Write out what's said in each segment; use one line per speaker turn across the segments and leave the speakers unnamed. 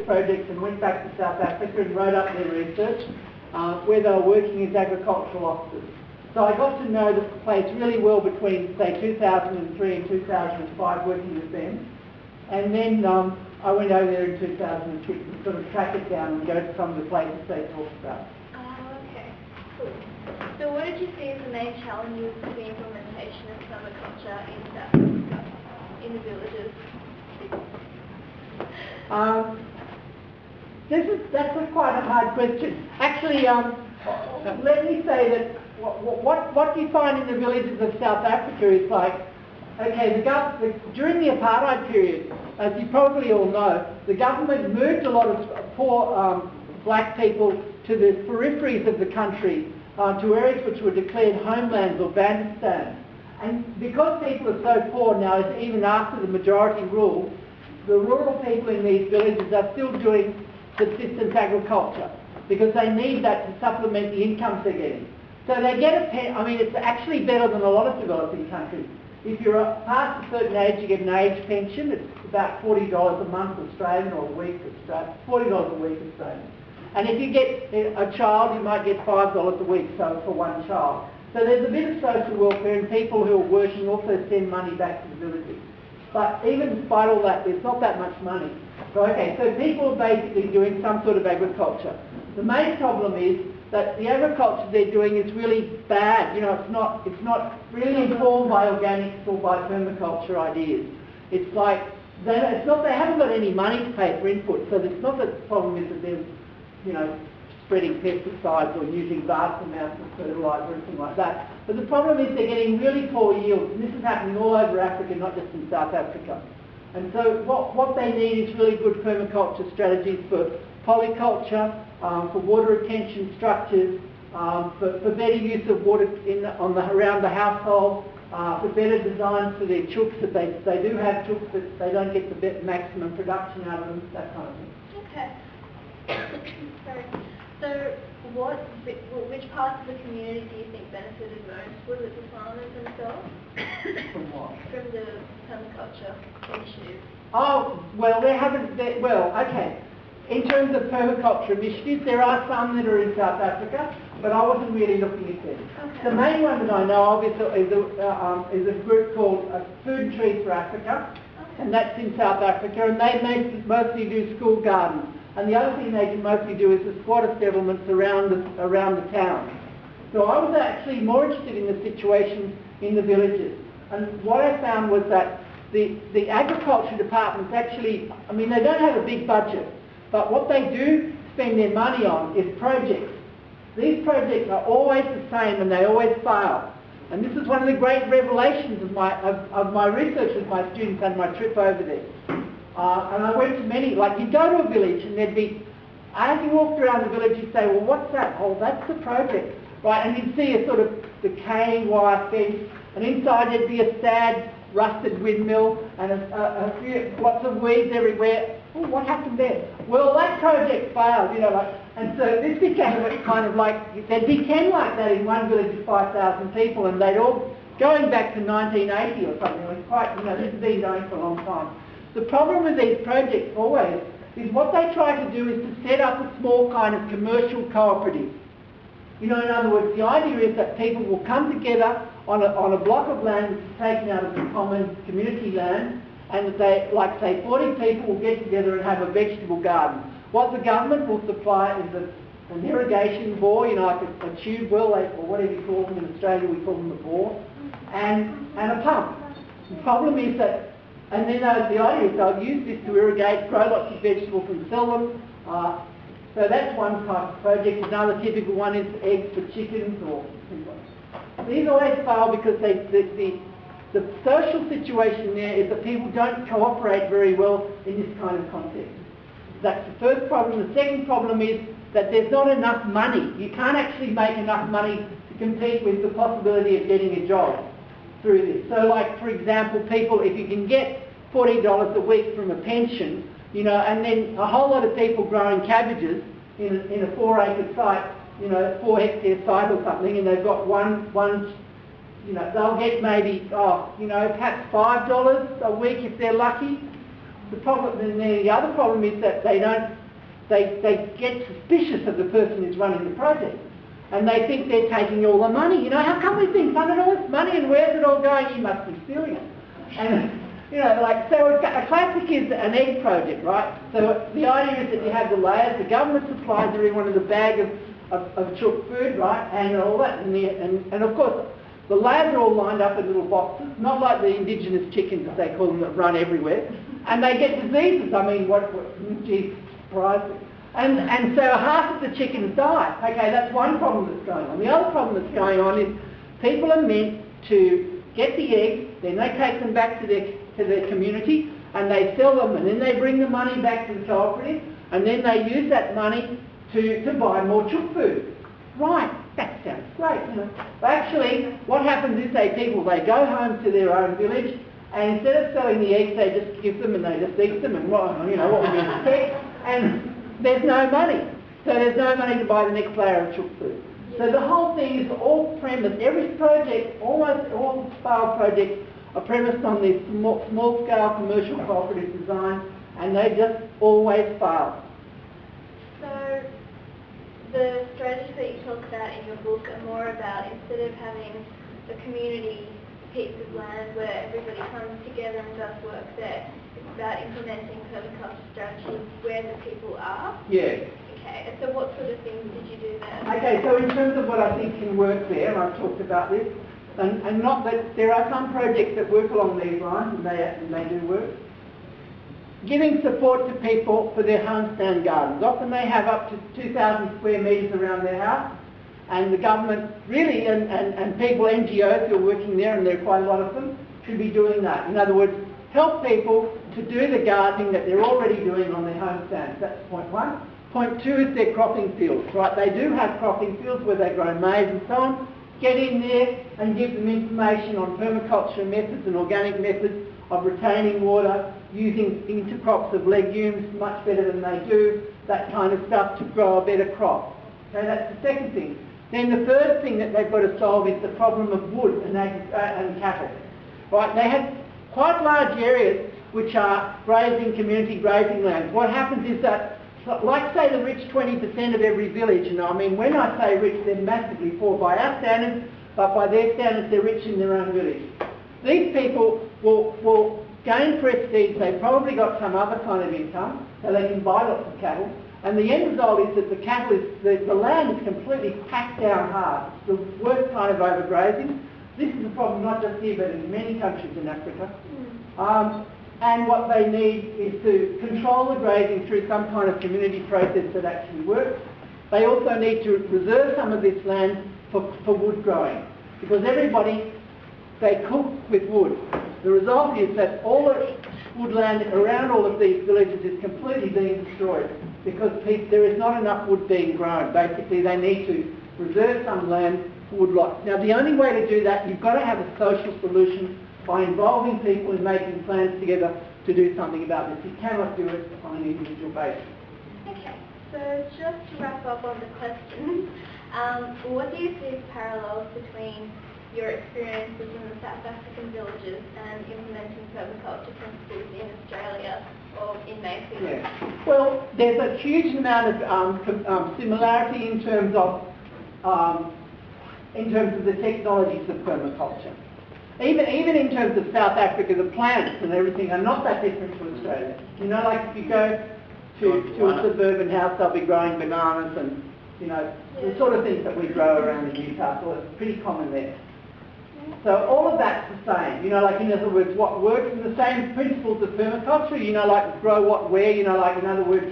projects and went back to South Africa and wrote up their research where they were working as agricultural officers. So I got to know the place really well between, say, 2003 and 2005 working with them. And then I went over there in 2006 and sort of track it down and go to some of the places they talked about.
Oh, okay. Cool. So what did you see as the main challenges with the implementation of permaculture in South Africa, in the villages?
That's quite a hard question. Actually, let me say that what you find in the villages of South Africa is like, okay, during the apartheid period, as you probably all know, the government moved a lot of poor black people to the peripheries of the country, to areas which were declared homelands or Bandistan. And because people are so poor now, even after the majority rule, the rural people in these villages are still doing subsistence agriculture because they need that to supplement the incomes they're getting. So they get it's actually better than a lot of developing countries. If you're past a certain age, you get an age pension. It's about $40 a month Australian or a week Australian, $40 a week Australian. And if you get a child, you might get $5 a week so for one child. So there's a bit of social welfare, and people who are working also send money back to the villages. But even despite all that, there's not that much money. So people are basically doing some sort of agriculture. The main problem is that the agriculture they're doing is really bad. You know, it's not really informed by organics or by permaculture ideas. It's like they haven't got any money to pay for input. So it's not that the problem is that they're, spreading pesticides or using vast amounts of fertiliser or anything like that. But the problem is they're getting really poor yields, and this is happening all over Africa, not just in South Africa. And so what they need is really good permaculture strategies for polyculture, for water retention structures, for better use of water around the household, for better designs for their chooks, that they do have chooks, but they don't get the maximum production out of them, that kind of thing.
Okay. Sorry. So which parts of the community do you think benefited most? Was it the farmers themselves?
From what?
From the permaculture initiative.
Oh, well, okay. In terms of permaculture initiatives, there are some that are in South Africa, but I wasn't really looking at them. Okay. The main one that I know of is a group called Food and Trees for Africa, okay. And that's in South Africa, and they mostly do school gardens. And the other thing they can mostly do is the squatter settlements around the town. So I was actually more interested in the situation in the villages. And what I found was that the agriculture departments actually, they don't have a big budget, but what they do spend their money on is projects. These projects are always the same and they always fail. And this is one of the great revelations of my research with my students and my trip over there. And I went to many, you'd go to a village and there'd be, as you walked around the village, you'd say, well, what's that? Oh, that's the project, right? And you'd see a sort of decaying wire fence, and inside there'd be a sad, rusted windmill, and lots of weeds everywhere. Oh, what happened there? Well, that project failed, and so this became kind of like, there'd be 10 like that in one village of 5,000 people, and they'd all, going back to 1980 or something, it was quite, this has been going for a long time. The problem with these projects always is what they try to do is to set up a small kind of commercial cooperative. In other words, the idea is that people will come together on a block of land which is taken out of the common community land, and that they, say 40 people will get together and have a vegetable garden. What the government will supply is an irrigation bore, like a tube well, or whatever you call them in Australia, we call them a bore, and a pump. The problem is that, and then the idea is they'll use this to irrigate, grow lots of vegetables and sell them. So that's one type of project. Another typical one is eggs for chickens or things like that. These always fail because the social situation there is that people don't cooperate very well in this kind of context. That's the first problem. The second problem is that there's not enough money. You can't actually make enough money to compete with the possibility of getting a job through this. So for example, people, if you can get $40 a week from a pension, and then a whole lot of people growing cabbages in a 4-acre site, 4-hectare site or something, and they've got one they'll get maybe, perhaps $5 a week if they're lucky. the problem, and then the other problem is that they get suspicious of the person who's running the project. And they think they're taking all the money. You know, how come we've been funded all this money and where's it all going? You must be stealing it. And, you know, like, so a classic is an egg project, right? So the idea is that you have the layers, the government supplies everyone with a bag of chook food, right? And all that. And of course, the layers are all lined up in little boxes, not like the indigenous chickens, as they call them, that run everywhere. And they get diseases. I mean, geez, surprising. And so half of the chickens die. Okay, that's one problem that's going on. The other problem that's going on is people are meant to get the eggs, then they take them back to their community and they sell them, and then they bring the money back to the cooperative, and then they use that money to buy more chook food. Right, that sounds great. You know. But actually, what happens is they go home to their own village, and instead of selling the eggs, they just give them and they just eat them, and you know what we expect. And there's no money. So there's no money to buy the next layer of chook food. So the whole thing is all premised, every project, almost all failed projects are premised on this small scale commercial cooperative design, and they just always fail.
So the strategies that you talk about in your book are more about, instead of having a community piece of land where everybody comes together and does work there, it's about implementing permaculture strategies where the people are?
Yeah.
Okay, so what sort of things did you do there?
Okay, so in terms of what I think can work there, and I've talked about this, and not that there are some projects that work along these lines, and they do work. Giving support to people for their homestand gardens. Often they have up to 2,000 square metres around their house, and the government really, and people, NGOs who are working there, and there are quite a lot of them, should be doing that. In other words, help people to do the gardening that they're already doing on their homestands. That's point one. Point two is their cropping fields, right? They do have cropping fields where they grow maize and so on. Get in there and give them information on permaculture methods and organic methods of retaining water, using intercrops of legumes much better than they do, that kind of stuff to grow a better crop. Okay, that's the second thing. Then the third thing that they've got to solve is the problem of wood and cattle. Right, they have quite large areas which are community grazing lands. What happens is that, like say the rich 20% of every village, and I mean when I say rich, they're massively poor by our standards, but by their standards they're rich in their own village. These people will gain prestige, they've probably got some other kind of income, so they can buy lots of cattle, and the end result is that the land is completely packed down hard. It's the worst kind of overgrazing. This is a problem not just here but in many countries in Africa. And what they need is to control the grazing through some kind of community process that actually works. They also need to reserve some of this land for wood growing, because they cook with wood. The result is that all the woodland around all of these villages is completely being destroyed because there is not enough wood being grown. Basically, they need to reserve some land for woodlots. Now, the only way to do that, you've got to have a social solution by involving people in making plans together to do something about this. You cannot do it on an individual basis.
Okay, so just to wrap up on the questions, what do you see as parallels between your experiences in the South African villages and implementing permaculture principles in Australia or in Mayfield?
Yeah. Well, there's a huge amount of similarity in terms of the technologies of permaculture. Even in terms of South Africa, the plants and everything are not that different to Australia. You know, like if you go to a suburban house, they'll be growing bananas and, you know, the sort of things that we grow around in Newcastle. It's pretty common there. So all of that's the same. You know, like in other words, what works in the same principles of permaculture, you know, like grow what where, you know, like in other words,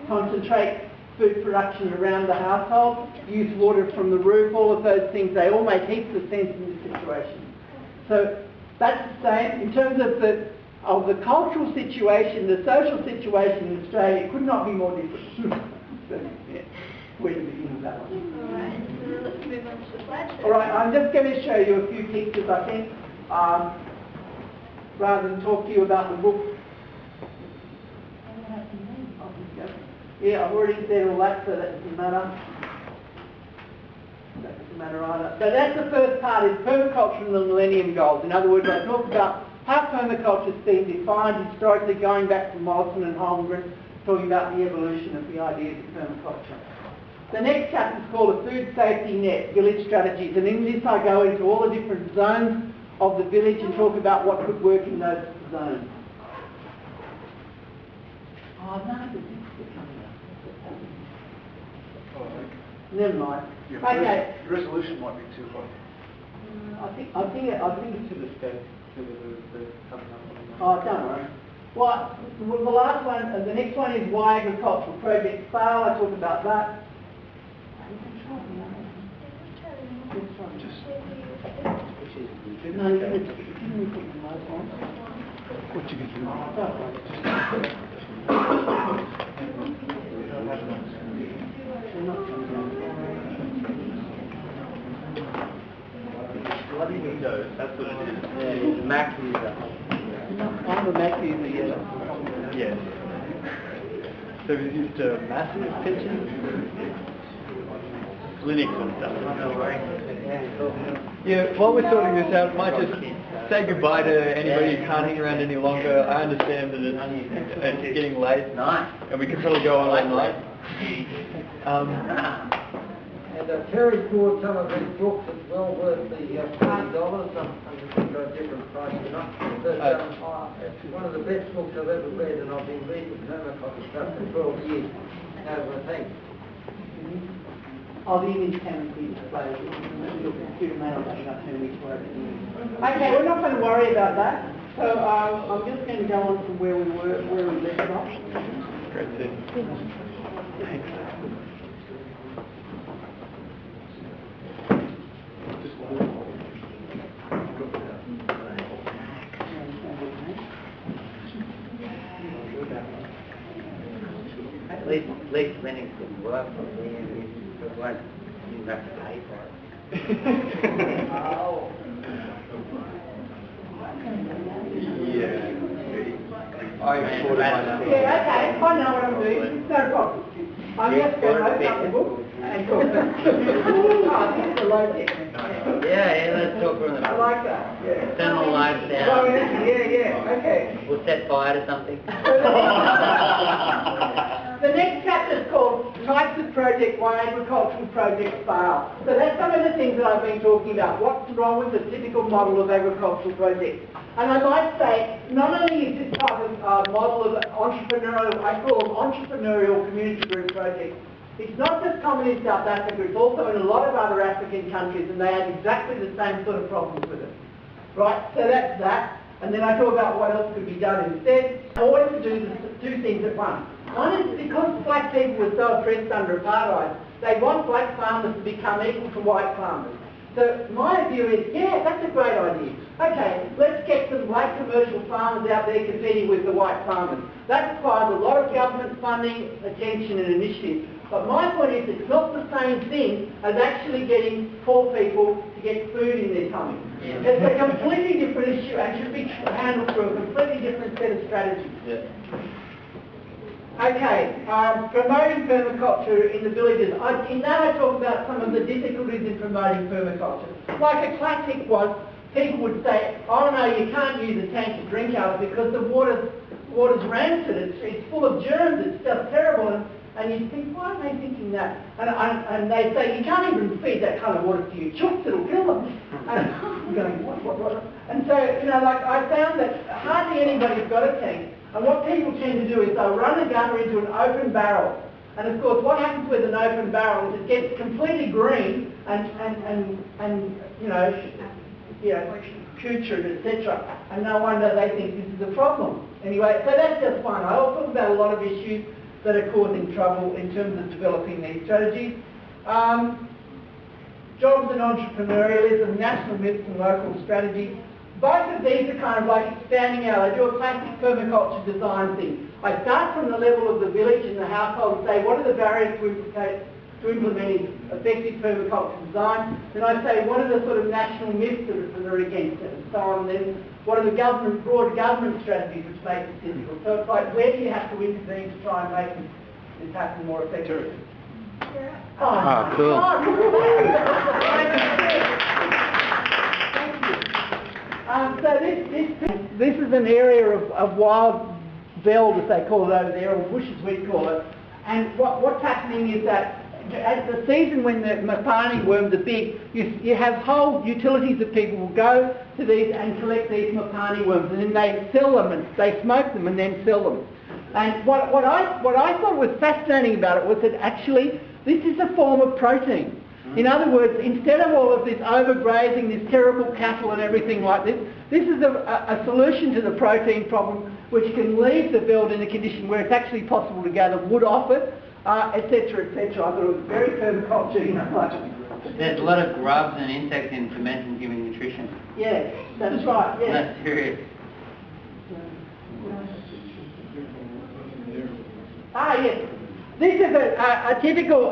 concentrate food production around the household, use water from the roof, all of those things, they all make heaps of sense in this situation. So that's the same. In terms of the cultural situation, the social situation in Australia, it could not be more different. So, yeah, where to begin with that one?
Alright, so let's move on to the slideshow.
Alright, I'm just going to show you a few pictures, I think, rather than talk to you about the book. Yeah, I've already said all that, so that doesn't matter. That doesn't matter either. So that's the first part, is permaculture and the Millennium Goals. In other words, I talk about how permaculture's been defined historically, going back to Morrison and Holmgren, talking about the evolution of the ideas of permaculture. The next chapter is called A Food Safety Net, Village Strategies, and in this I go into all the different zones of the village and talk about what could work in those zones. Oh no, the discs are coming up. Never mind.
Your
Okay.
resolution might be too high.
I think it's
To the state, to the coming up.
Oh, don't worry. Well, the last one, the next one is why agricultural projects fail. I talk about that. No, you didn't put the most on.
What you can do?
Bloody windows, that's what it is. Yeah, Mac user.
I'm a Mac user, yeah.
Yes. So we used massive pitches, Linux and stuff. Yeah, while we're sorting this out, might just say goodbye to anybody who can't hang around any longer. I understand that it's getting late, and we could probably go on all night.
And Terry scored some of his books as well worth the $40. Some have got a different price enough. But it's one of the best books I've ever read, and I've been reading permaculture stuff for 12 years over, I think.
Oh, the image can be displayed. Your computer may not have enough memory for it. Okay, we're not going to worry about that. So I'm just going to go on from where we left off.
Great thing. Thanks.
At least Linux would work for me, and you have to pay for it.
Oh.
Yeah. I bought it.
Yeah, okay, I know what I'm doing. It's no problem. I'm just going to open up the book and talk. Oh, this is a low tech.
Yeah, let's talk from the
I like that. Yeah.
Turn the lights down.
Oh, yeah, okay.
We'll set fire to something.
The next chapter is called Types of Project, Why Agricultural Projects Fail. So that's some of the things that I've been talking about. What's wrong with the typical model of agricultural projects? And I might say, not only is this type of model of entrepreneurial, I call them entrepreneurial community group projects, it's not just common in South Africa, it's also in a lot of other African countries, and they have exactly the same sort of problems with it. Right, so that's that. And then I talk about what else could be done instead. I wanted to do two things at once. One is because black people were so oppressed under apartheid, they want black farmers to become equal to white farmers. So my view is, yeah, that's a great idea. Okay, let's get some black commercial farmers out there competing with the white farmers. That requires a lot of government funding, attention and initiative. But my point is, it's not the same thing as actually getting poor people to get food in their tummy. Yeah. It's a completely different issue and should be handled through a completely different set of strategies.
Yeah.
Okay, promoting permaculture in the villages. In that I talk about some of the difficulties in promoting permaculture. Like a classic was, people would say, oh no, you can't use a tank to drink out of because the water's rancid, it's full of germs, it's just terrible. And you think, why are they thinking that? And they say, you can't even feed that kind of water to your chooks, it'll kill them. And I'm going, what? And so, like I found that hardly anybody's got a tank. And what people tend to do is they'll run a gunner into an open barrel. And of course, what happens with an open barrel is it gets completely green and putrid, etc. And no wonder they think this is a problem. Anyway, so that's just fine. I also talk about a lot of issues that are causing trouble in terms of developing these strategies. Jobs and entrepreneurialism, national myths and local strategies. Both of these are kind of like expanding out. I do a classic permaculture design thing. I start from the level of the village and the household and say, what are the barriers to implementing effective permaculture design? Then I say, what are the sort of national myths that are against it and so on. And then what are the broad government strategies which make it difficult? So it's like, where do you have to intervene to try and make this happen more effectively?
Ah, cool.
Thank you. So this is an area of wild veld, as they call it over there, or bush as we call it. And what's happening is that at the season when the mapani worms are big, you have whole utilities of people will go to these and collect these mapani worms, and then they sell them, and they smoke them and then sell them. And what I thought was fascinating about it was that actually this is a form of protein. In other words, instead of all of this overgrazing, this terrible cattle and everything like this, this is a solution to the protein problem, which can leave the veld in a condition where it's actually possible to gather wood off it, etc., etc. I thought it was very permaculture, you know, like...
There's a lot of grubs and insects in fermenting giving nutrition.
Yes, that's right, yes.
That's serious.
Yes. This is a typical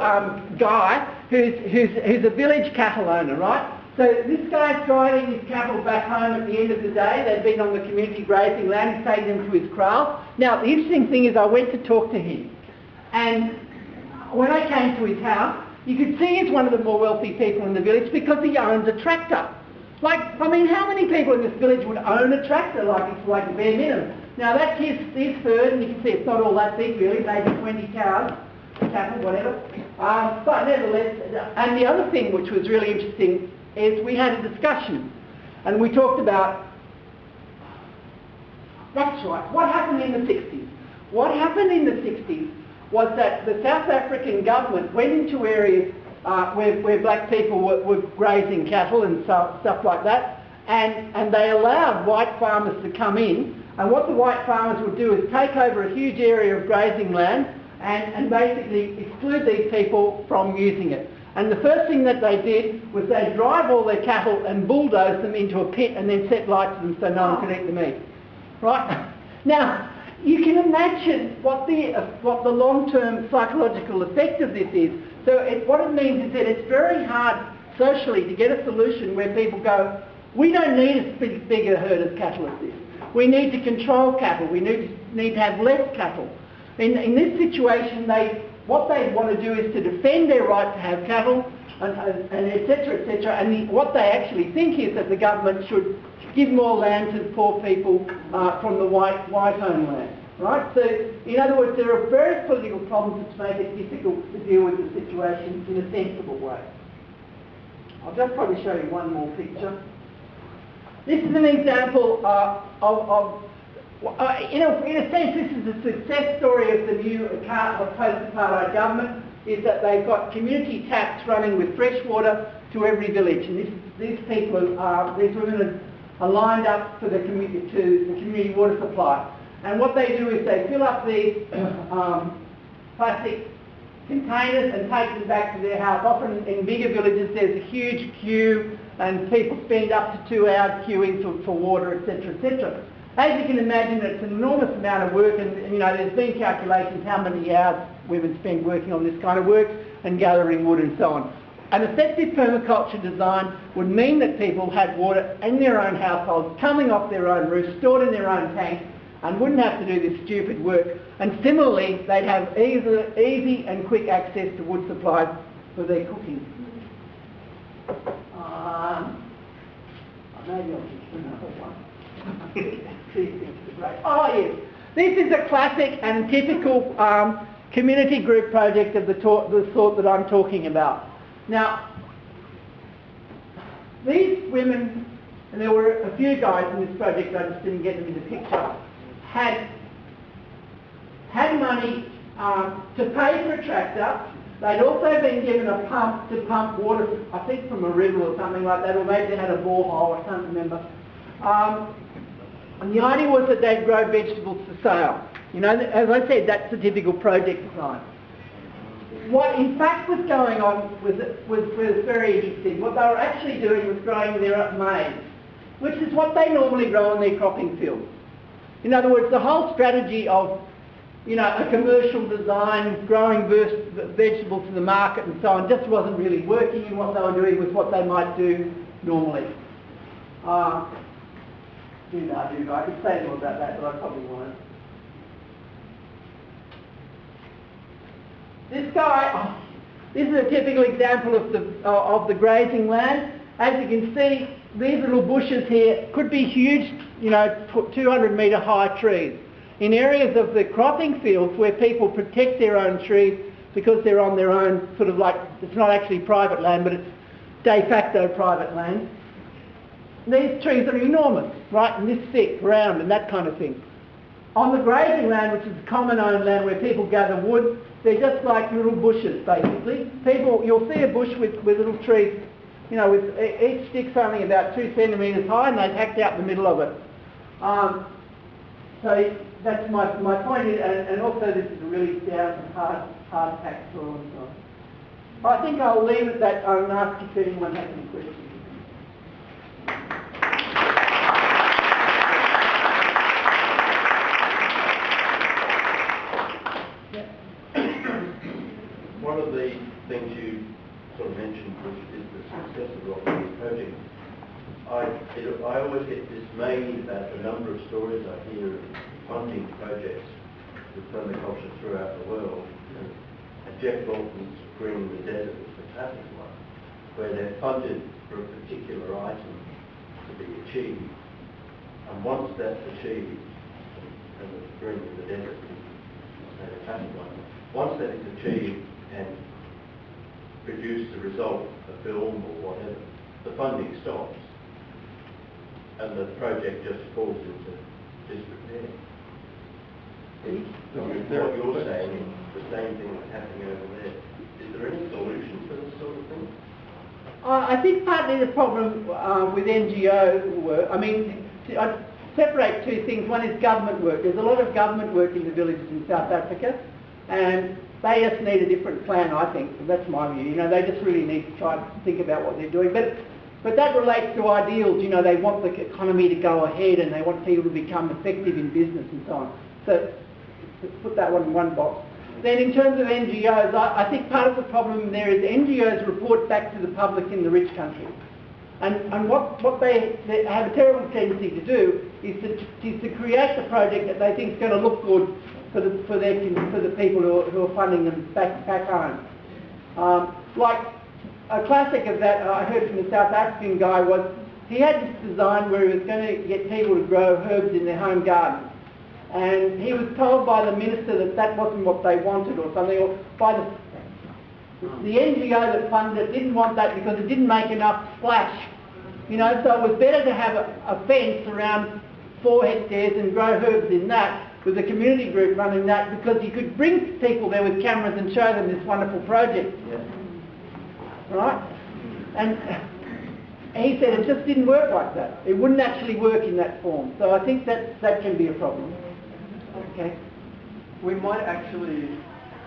guy who's a village cattle owner, right? So this guy's driving his cattle back home at the end of the day. They've been on the community grazing land. He's taking them to his kraal. Now, the interesting thing is I went to talk to him. And when I came to his house, you could see he's one of the more wealthy people in the village because he owns a tractor. Like, I mean, how many people in this village would own a tractor? Like, it's like a bare minimum. Now, that's his herd, and you can see it's not all that big really, maybe 20 cows, cattle, whatever. But nevertheless, and the other thing which was really interesting is we had a discussion, and we talked about, that's right, what happened in the 60s? What happened in the 60s was that the South African government went into areas where black people were grazing cattle and stuff like that, and they allowed white farmers to come in, and what the white farmers would do is take over a huge area of grazing land and basically exclude these people from using it. And the first thing that they did was they drive all their cattle and bulldoze them into a pit and then set light to them so no one could eat the meat. Right? Now, you can imagine what the long-term psychological effect of this is. So what it means is that it's very hard socially to get a solution where people go, we don't need a bigger herd of cattle as this. We need to control cattle. We need to have less cattle. In this situation, what they want to do is to defend their right to have cattle, and etc., etc. And what they actually think is that the government should give more land to the poor people from the white-owned land. Right? So, in other words, there are various political problems which make it difficult to deal with the situation in a sensible way. I'll just probably show you one more picture. This is an example in a sense, this is a success story of the new post-apartheid government, is that they've got community taps running with fresh water to every village, and these women are lined up for the community water supply. And what they do is they fill up these plastic containers and take them back to their house. Often in bigger villages there's a huge queue and people spend up to 2 hours queuing for water, etc., etc. As you can imagine, it's an enormous amount of work, and you know, there's been calculations how many hours women spend working on this kind of work and gathering wood and so on. An effective permaculture design would mean that people had water in their own households, coming off their own roofs, stored in their own tanks, and wouldn't have to do this stupid work. And similarly, they'd have easy and quick access to wood supplies for their cooking. Maybe I'll just do another one. Oh yes, this is a classic and typical community group project of the sort that I'm talking about. Now, these women, and there were a few guys in this project, I just didn't get them in the picture, had money to pay for a tractor. They'd also been given a pump to pump water, I think from a river or something like that, or maybe they had a borehole, I can't remember. And the idea was that they'd grow vegetables for sale. You know, as I said, that's the typical project design. What in fact was going on was very interesting. What they were actually doing was growing their maize, which is what they normally grow on their cropping fields. In other words, the whole strategy of, you know, a commercial design, growing vegetables to the market and so on, just wasn't really working, and what they were doing was what they might do normally. I could say more about that, but I probably won't. This guy, this is a typical example of the grazing land. As you can see, these little bushes here could be huge, 200-metre high trees. In areas of the cropping fields where people protect their own trees because they're on their own, sort of like, it's not actually private land, but it's de facto private land. These trees are enormous, right, and this thick, round, and that kind of thing. On the grazing land, which is common owned land where people gather wood, they're just like little bushes, basically. You'll see a bush with little trees, with each stick's only about 2 centimetres high, and they've hacked out the middle of it. So that's my point, and also this is a really down, hard packed soil and so on. I think I'll leave it at that and ask if anyone has any questions.
One of the things you sort of mentioned is the success of the Leary project. I always get dismayed about the number of stories I hear of funding projects with permaculture throughout the world. And Jeff Dalton's Greening the Desert was the classic one, where they're funded for a particular item to be achieved. And once that's achieved, and the Greening the Desert is a classic one, once that is achieved and produce the result, a film or whatever, the funding stops and the project just falls into disrepair. What you're saying is the same thing that's happening over there. Is there any solution for this sort of thing?
I think partly the problem with NGO work, I separate two things. One is government work. There's a lot of government work in the villages in South Africa, and they just need a different plan, I think. That's my view. They just really need to try to think about what they're doing. But that relates to ideals. They want the economy to go ahead and they want people to become effective in business and so on. So put that one in one box. Then in terms of NGOs, I think part of the problem there is NGOs report back to the public in the rich countries. And what they have a terrible tendency to do is to create the project that they think is going to look good for the people who are funding them back home. Like a classic of that I heard from the South African guy was he had this design where he was going to get people to grow herbs in their home garden. And he was told by the minister that wasn't what they wanted or something, or by the NGO that funded it didn't want that because it didn't make enough splash. So it was better to have a fence around 4 hectares and grow herbs in that, with a community group running that, because you could bring people there with cameras and show them this wonderful project. Yeah. Right? And he said it just didn't work like that. It wouldn't actually work in that form. So I think that can be a problem. Okay.
We might actually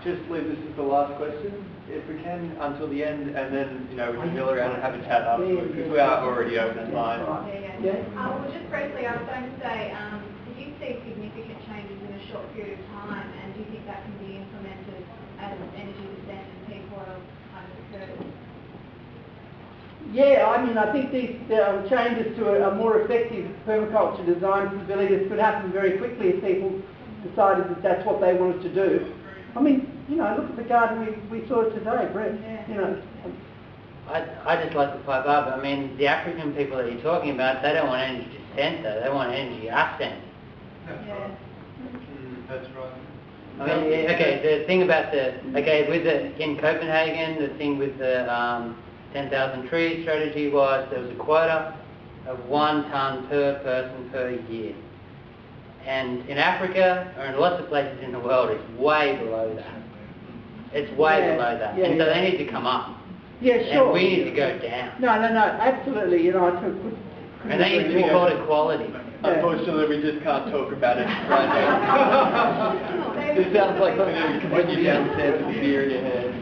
just leave this as the last question, if we can, until the end, and then we can mill around and have a chat afterwards, because we are already over time.
Yeah.
Well, just briefly, I was going to say, did you see significant changes in a short period of time, and do you think that can be implemented as energy descent and people are kind of occurred?
Yeah, I think these changes to a more effective permaculture design for villages could happen very quickly if people decided that that's what they wanted to do. Look at the garden we saw today, Brett.
I just like to pipe up. The African people that you're talking about, they don't want energy descent though, they want energy ascent.
Yeah.
That's right.
The thing about in Copenhagen, the thing with the 10,000 trees strategy was there was a quota of 1 tonne per person per year. And in Africa, or in lots of places in the world, it's way below that. It's way below that.
Yeah,
and so they need to come up.
Yeah, sure.
And we need to go down.
No, absolutely.
And they need to be called equality.
Unfortunately, we just can't talk about it right now. This sounds like something that we can put you downstairs with a beer in your hand.